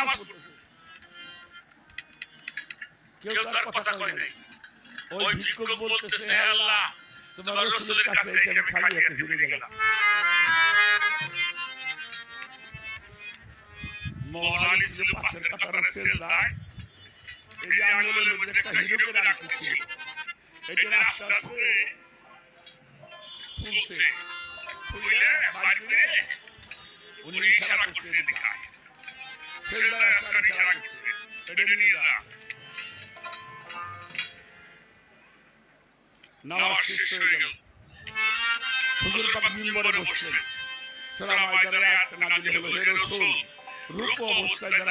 নামাজ কেউ তার কথা কয় নাই। ওই ভিক্ষুক বলতেছে, হে আল্লাহ, তোমার রাসূলের কাছে এসে আমি খালি হাতে ফিরে গেলাম। মওলা আলী ছিল পাশের কাতারে সেজদায়, এই যে আঙ্গুলের মধ্যে একটা হিরোকে রাখতেছিল, এটা আস্তে আস্তে খুলছে, খুলে বাইর করে উনি ইশারা করছে দেখায়, সেজদায় আসার ইশারা করছে, এটা নিয়ে যা। নামাজ শেষ হয়ে গেল, হুজুর পাক মিম্বরে বসলেন, সালাম আলাইহি আয়াত নাযিল হলো, হে রাসূল, রূপ অবস্থায় যারা